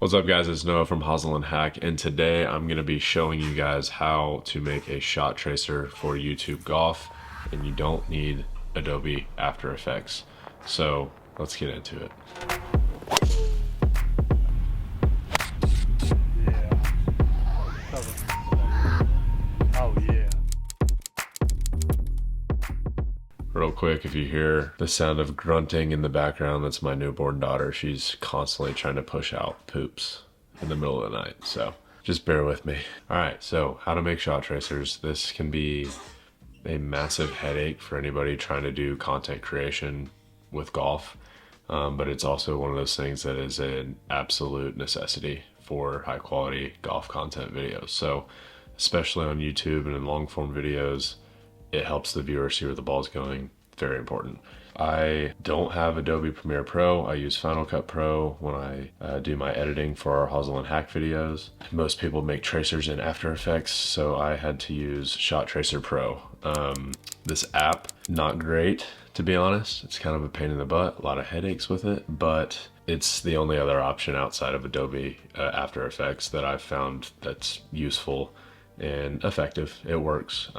What's up guys, it's Noah from Hosel and Hack, and today I'm going to be showing you guys how to make a shot tracer for YouTube golf, and you don't need Adobe After Effects. So let's get into it. Oh yeah. Real quick, if you hear the sound of grunting in the background, that's my newborn daughter. She's constantly trying to push out poops in the middle of the night, so just bear with me. All right, so how to make shot tracers. This can be a massive headache for anybody trying to do content creation with golf, but it's also one of those things that is an absolute necessity for high quality golf content videos. So especially on YouTube and in long form videos, it helps the viewer see where the ball's going. Very important. I don't have Adobe Premiere Pro. I use Final Cut Pro when I do my editing for our Hosel and Hack videos. Most people make tracers in After Effects, so I had to use Shot Tracer Pro. This app, not great, to be honest. It's kind of a pain in the butt, a lot of headaches with it, but it's the only other option outside of Adobe After Effects that I've found that's useful and effective. It works.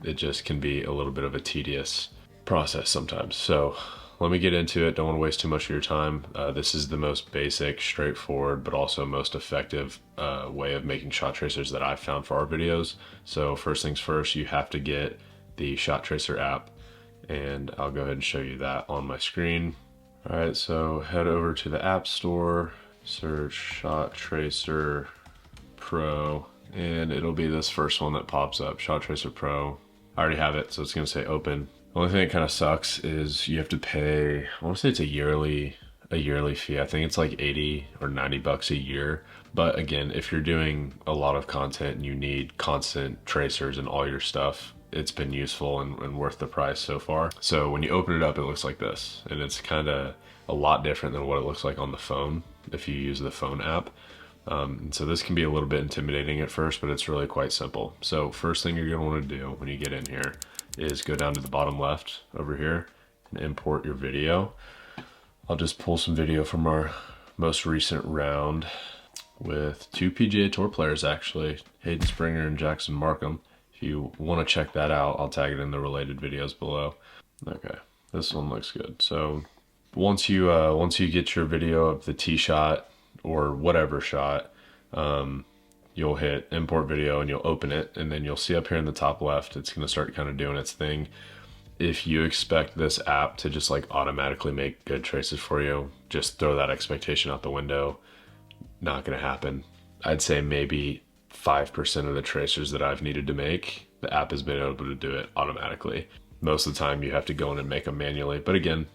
It just can be a little bit of a tedious process sometimes. So let me get into it. Don't want to waste too much of your time. This is the most basic, straightforward, but also most effective way of making shot tracers that I've found for our videos. So first things first, you have to get the Shot Tracer app, and I'll go ahead and show you that on my screen. All right, so head over to the App Store, search Shot Tracer Pro, and it'll be this first one that pops up, Shot Tracer Pro. I already have it, so it's gonna say open. The only thing that kind of sucks is you have to pay, I want to say it's a yearly fee. I think it's like 80 or 90 bucks a year. But again, if you're doing a lot of content and you need constant tracers and all your stuff, it's been useful and worth the price so far. So when you open it up, it looks like this, and it's kind of a lot different than what it looks like on the phone if you use the phone app. And so this can be a little bit intimidating at first, but it's really quite simple. So first thing you're going to want to do when you get in here is go down to the bottom left over here and import your video. I'll just pull some video from our most recent round with two PGA Tour players, actually, Hayden Springer and Jackson Markham. If you want to check that out, I'll tag it in the related videos below. Okay, this one looks good. So once you get your video of the tee shot or whatever shot, you'll hit import video and you'll open it, and then you'll see up here in the top left, it's going to start kind of doing its thing. If you expect this app to just like automatically make good traces for you, just throw that expectation out the window. Not going to happen. I'd say maybe 5% of the tracers that I've needed to make, the app has been able to do it automatically. Most of the time you have to go in and make them manually, but again,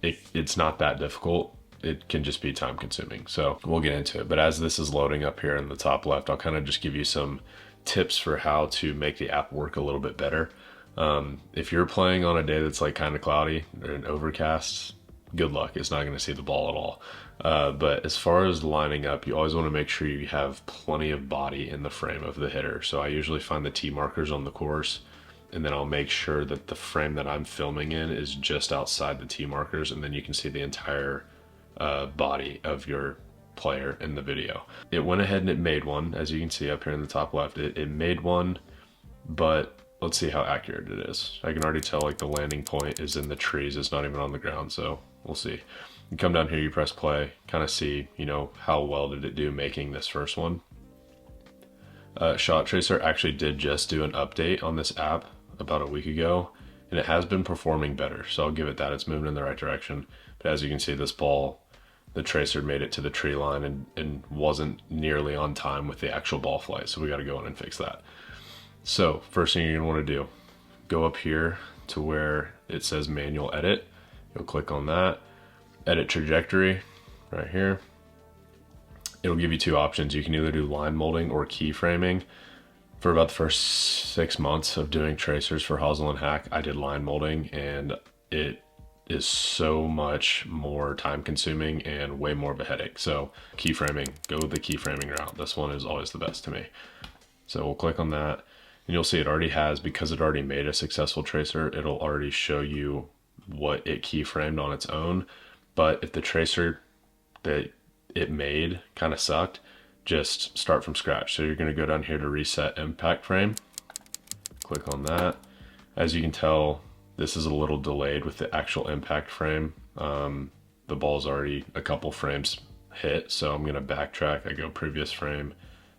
it's not that difficult. It can just be time consuming. So we'll get into it. But as this is loading up here in the top left, I'll kind of just give you some tips for how to make the app work a little bit better. If you're playing on a day that's like kind of cloudy or an overcast, good luck. It's not going to see the ball at all. But as far as lining up, you always want to make sure you have plenty of body in the frame of the hitter. So I usually find the tee markers on the course, and then I'll make sure that the frame that I'm filming in is just outside the tee markers, and then you can see the entire body of your player in the video. It went ahead and it made one, as you can see up here in the top left. It made one, but let's see how accurate it is. I can already tell like the landing point is in the trees, it's not even on the ground, so we'll see. You come down here, you press play, kind of see, you know, how well did it do making this first one. Shot Tracer actually did just do an update on this app about a week ago, and it has been performing better, so I'll give it that. It's moving in the right direction. But as you can see, this ball, the tracer made it to the tree line and wasn't nearly on time with the actual ball flight, so we got to go in and fix that. So first thing you're gonna want to do, go up here to where it says manual edit. You'll click on that, edit trajectory right here. It'll give you two options. You can either do line molding or keyframing. For about the first 6 months of doing tracers for Hosel and Hack, I did line molding, and it is so much more time consuming and way more of a headache. So keyframing, go with the keyframing route. This one is always the best to me. So we'll click on that, and you'll see it already has, because it already made a successful tracer, it'll already show you what it keyframed on its own. But if the tracer that it made kind of sucked, just start from scratch. So you're going to go down here to reset impact frame, click on that. As you can tell, this is a little delayed with the actual impact frame. The ball's already a couple frames hit, so I'm going to backtrack. I go previous frame.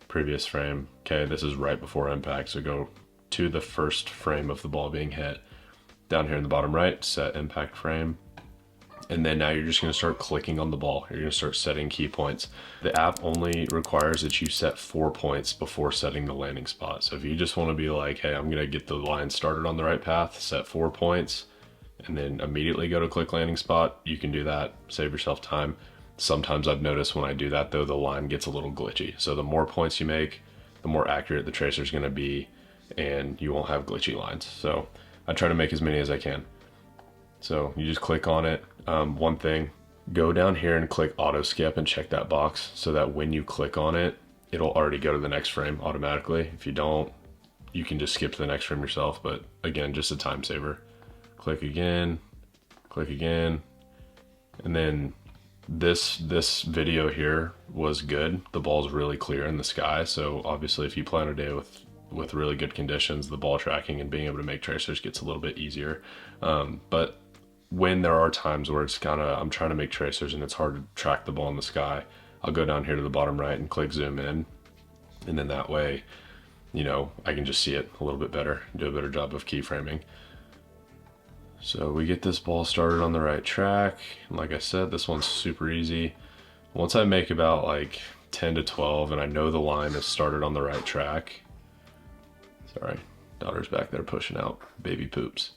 Okay, this is right before impact, so go to the first frame of the ball being hit. Down here in the bottom right, set impact frame. And then now you're just going to start clicking on the ball. You're going to start setting key points. The app only requires that you set 4 points before setting the landing spot. So if you just want to be like, hey, I'm going to get the line started on the right path, set 4 points, and then immediately go to click landing spot, you can do that, save yourself time. Sometimes I've noticed when I do that though, the line gets a little glitchy. So the more points you make, the more accurate the tracer is going to be, and you won't have glitchy lines. So I try to make as many as I can. So you just click on it. One thing, go down here and click auto skip and check that box so that when you click on it, it'll already go to the next frame automatically. If you don't, you can just skip to the next frame yourself. But again, just a time saver. Click again, and then this video here was good. The ball's really clear in the sky, so obviously if you plan a day with really good conditions, the ball tracking and being able to make tracers gets a little bit easier. But when there are times where it's I'm trying to make tracers and it's hard to track the ball in the sky, I'll go down here to the bottom right and click zoom in, and then that way, you know, I can just see it a little bit better, do a better job of keyframing. So we get this ball started on the right track. And like I said, this one's super easy. Once I make about like 10 to 12 and I know the line is started on the right track. Sorry, daughter's back there pushing out baby poops.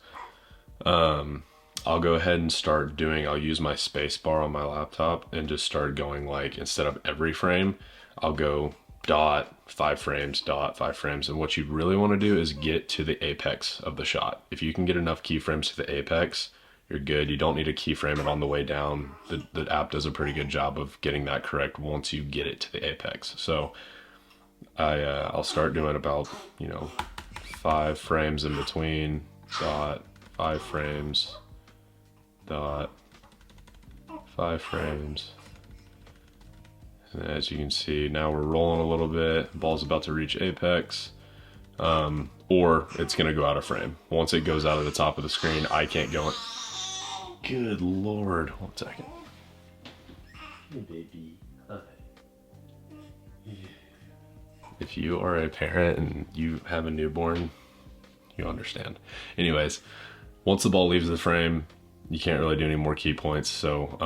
I'll go ahead and start doing, I'll use my space bar on my laptop and just start going, like, instead of every frame, I'll go dot 5 frames, dot 5 frames. And what you really want to do is get to the apex of the shot. If you can get enough keyframes to the apex, you're good. You don't need to keyframe it on the way down. The app does a pretty good job of getting that correct once you get it to the apex. So I'll start doing about, 5 frames in between, dot 5 frames, dot 5 frames. And as you can see, now we're rolling a little bit. Ball's about to reach apex, or it's gonna go out of frame. Once it goes out of the top of the screen, I can't go in. Good Lord, 1 second. Hey baby, hi. If you are a parent and you have a newborn, you understand. Anyways, once the ball leaves the frame, you can't really do any more key points. So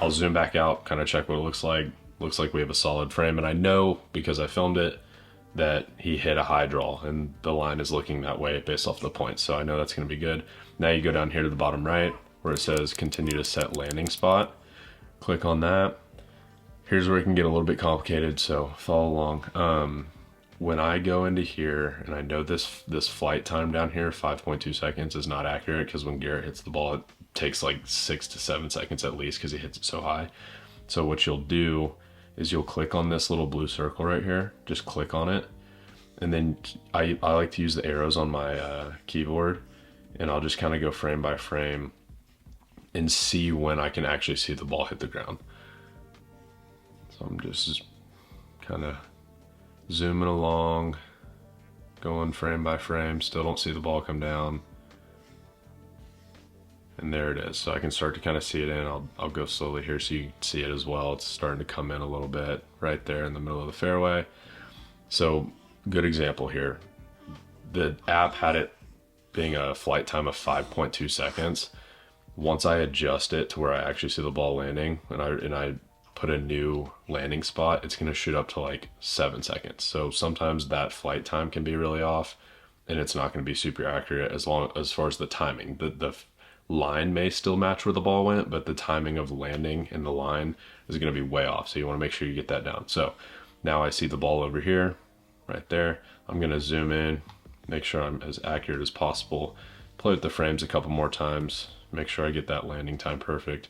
I'll zoom back out, kind of check what it looks like. Looks like we have a solid frame, and I know because I filmed it that he hit a high draw and the line is looking that way based off the points. So I know that's gonna be good. Now you go down here to the bottom right where it says continue to set landing spot. Click on that. Here's where it can get a little bit complicated, so follow along. When I go into here, and I know this flight time down here, 5.2 seconds, is not accurate because when Garrett hits the ball, it takes like 6 to 7 seconds at least because he hits it so high. So what you'll do is you'll click on this little blue circle right here, just click on it. And then I like to use the arrows on my keyboard, and I'll just kind of go frame by frame and see when I can actually see the ball hit the ground. So I'm just kind of zooming along, going frame by frame, still don't see the ball come down. And there it is. So I can start to kind of see it in. I'll go slowly here so you can see it as well. It's starting to come in a little bit right there in the middle of the fairway. So good example here. The app had it being a flight time of 5.2 seconds. Once I adjust it to where I actually see the ball landing and I put a new landing spot, it's going to shoot up to like 7 seconds. So sometimes that flight time can be really off and it's not going to be super accurate as far as the timing. The line may still match where the ball went, but the timing of landing in the line is going to be way off. So you want to make sure you get that down. So now I see the ball over here, right there. I'm going to zoom in, make sure I'm as accurate as possible, play with the frames a couple more times, make sure I get that landing time perfect.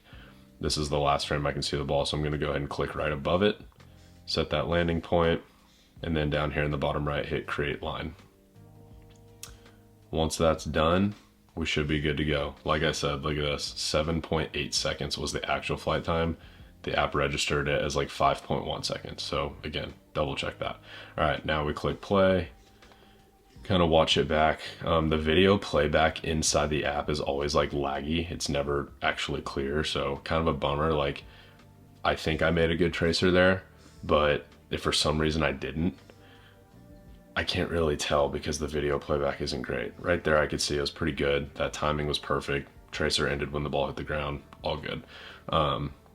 This is the last frame I can see the ball, so I'm going to go ahead and click right above it, set that landing point, and then down here in the bottom right, hit create line. Once that's done, we should be good to go. Like I said, look at this, 7.8 seconds was the actual flight time. the app registered it as like 5.1 seconds. So again, double check that. All right, now we click play, kind of watch it back. The video playback inside the app is always like laggy. It's never actually clear. So kind of a bummer. Like, I think I made a good tracer there, but if for some reason I didn't, I can't really tell because the video playback isn't great. Right there I could see it was pretty good. That timing was perfect. Tracer ended when the ball hit the ground, all good.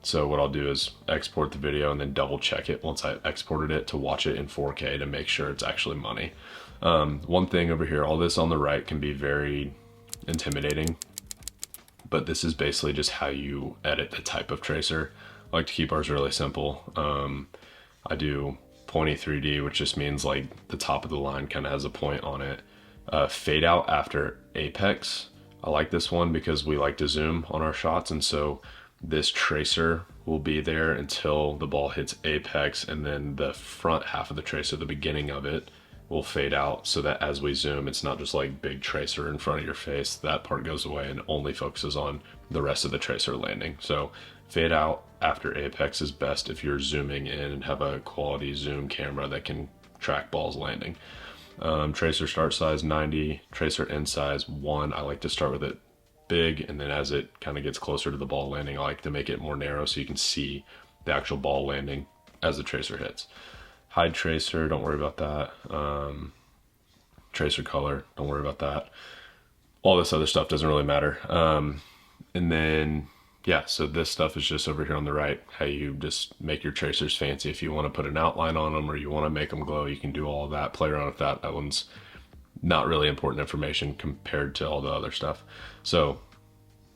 So what I'll do is export the video and then double check it once I exported it to watch it in 4K to make sure it's actually money. One thing over here, all this on the right can be very intimidating, but this is basically just how you edit the type of tracer. I like to keep ours really simple. I do pointy 3D, which just means like the top of the line kind of has a point on it. Fade out after apex. I like this one because we like to zoom on our shots, and so this tracer will be there until the ball hits apex, and then the front half of the tracer, the beginning of it, will fade out so that as we zoom, it's not just like big tracer in front of your face. That part goes away and only focuses on the rest of the tracer landing. So fade out after apex is best if you're zooming in and have a quality zoom camera that can track balls landing. Tracer start size 90, tracer end size 1. I like to start with it big, and then as it kind of gets closer to the ball landing, I like to make it more narrow so you can see the actual ball landing as the tracer hits. Hide tracer, don't worry about that. Tracer color, don't worry about that. All this other stuff doesn't really matter. And then, yeah, so this stuff is just over here on the right, how you just make your tracers fancy. If you want to put an outline on them or you want to make them glow, you can do all of that, play around with that. That one's not really important information compared to all the other stuff. So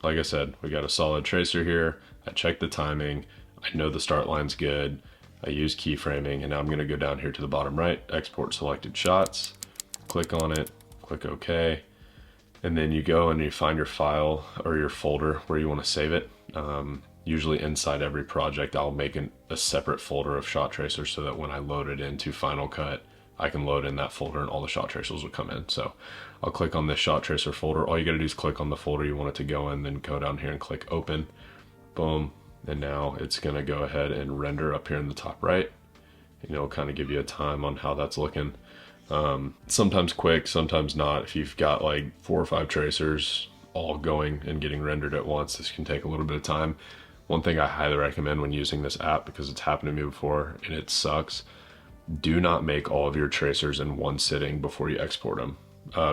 like I said, we got a solid tracer here. I checked the timing. I know the start line's good. I use keyframing, and now I'm going to go down here to the bottom right, export selected shots, click on it, click OK, and then you go and you find your file or your folder where you want to save it. Usually inside every project, I'll make a separate folder of shot tracers so that when I load it into Final Cut, I can load in that folder and all the shot tracers will come in. So I'll click on this shot tracer folder. All you gotta do is click on the folder you want it to go in, then go down here and click open, boom. And now it's gonna go ahead and render up here in the top right. And it'll kind of give you a time on how that's looking. Sometimes quick, sometimes not. If you've got like 4 or 5 tracers all going and getting rendered at once, this can take a little bit of time. One thing I highly recommend when using this app, because it's happened to me before and it sucks, do not make all of your tracers in one sitting before you export them,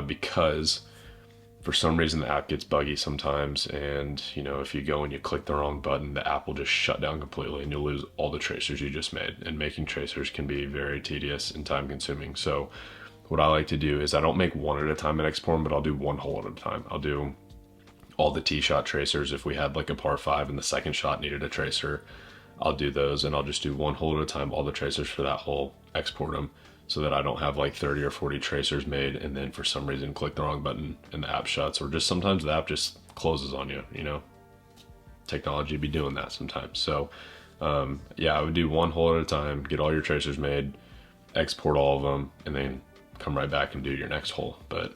because for some reason the app gets buggy sometimes, and you know, if you go and you click the wrong button, the app will just shut down completely and you'll lose all the tracers you just made. And making tracers can be very tedious and time consuming. So what I like to do is I don't make one at a time and export them, but I'll do one hole at a time. I'll do all the tee shot tracers. If we had like a par 5 and the second shot needed a tracer, I'll do those, and I'll just do one hole at a time, all the tracers for that hole, export them, so that I don't have like 30 or 40 tracers made and then for some reason click the wrong button and the app shuts, or just sometimes the app just closes on you, you know. Technology be doing that sometimes. So yeah, I would do one hole at a time, get all your tracers made, export all of them, and then come right back and do your next hole. But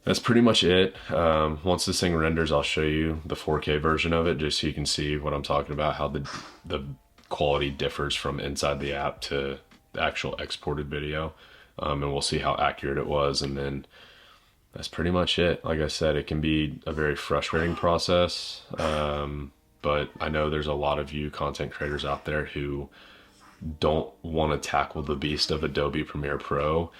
that's pretty much it. Once this thing renders, I'll show you the 4K version of it, just so you can see what I'm talking about, how the quality differs from inside the app to the actual exported video. And we'll see how accurate it was. And then that's pretty much it. Like I said, it can be a very frustrating process. But I know there's a lot of you content creators out there who don't want to tackle the beast of Adobe Premiere Pro,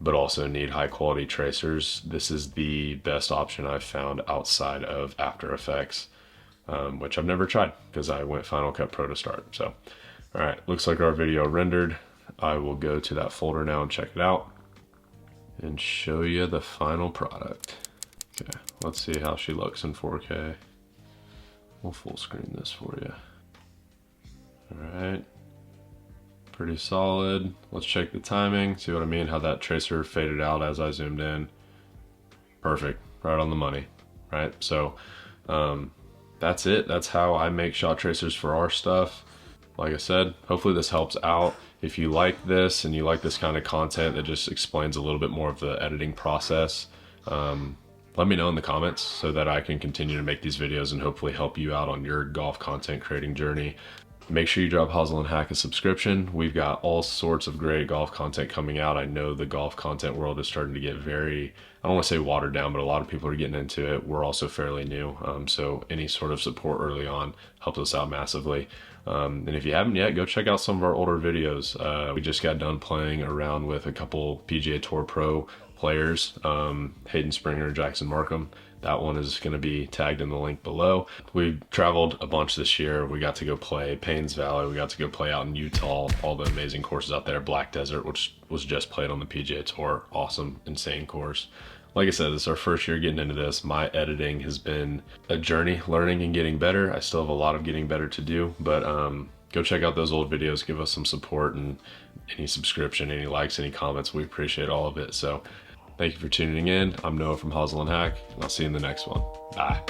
but also need high quality tracers. This is the best option I've found outside of After Effects, which I've never tried because I went Final Cut Pro to start. So, all right, looks like our video rendered. I will go to that folder now and check it out and show you the final product. Okay, let's see how she looks in 4K. We'll full screen this for you. All right. Pretty solid. Let's check the timing, see what I mean, how that tracer faded out as I zoomed in. Perfect, right on the money, right? So that's it. That's how I make shot tracers for our stuff. Like I said, hopefully this helps out. If you like this and you like this kind of content that just explains a little bit more of the editing process, let me know in the comments so that I can continue to make these videos and hopefully help you out on your golf content creating journey. make sure you drop Hosel and Hack a subscription. We've got all sorts of great golf content coming out. I know the golf content world is starting to get very, I don't want to say watered down, but a lot of people are getting into it. We're also fairly new. So any sort of support early on helps us out massively. And if you haven't yet, go check out some of our older videos. We just got done playing around with a couple PGA Tour Pro players, Hayden Springer and Jackson Markham. That one is going to be tagged in the link below. We traveled a bunch this year. We got to go play Paynes Valley. We got to go play out in Utah, all the amazing courses out there. Black Desert, which was just played on the PGA Tour. Awesome, insane course. Like I said, this is our first year getting into this. My editing has been a journey, learning and getting better. I still have a lot of getting better to do, but go check out those old videos, give us some support, and any subscription, any likes, any comments. We appreciate all of it. So thank you for tuning in. I'm Noah from Hosel and Hack, and I'll see you in the next one. Bye.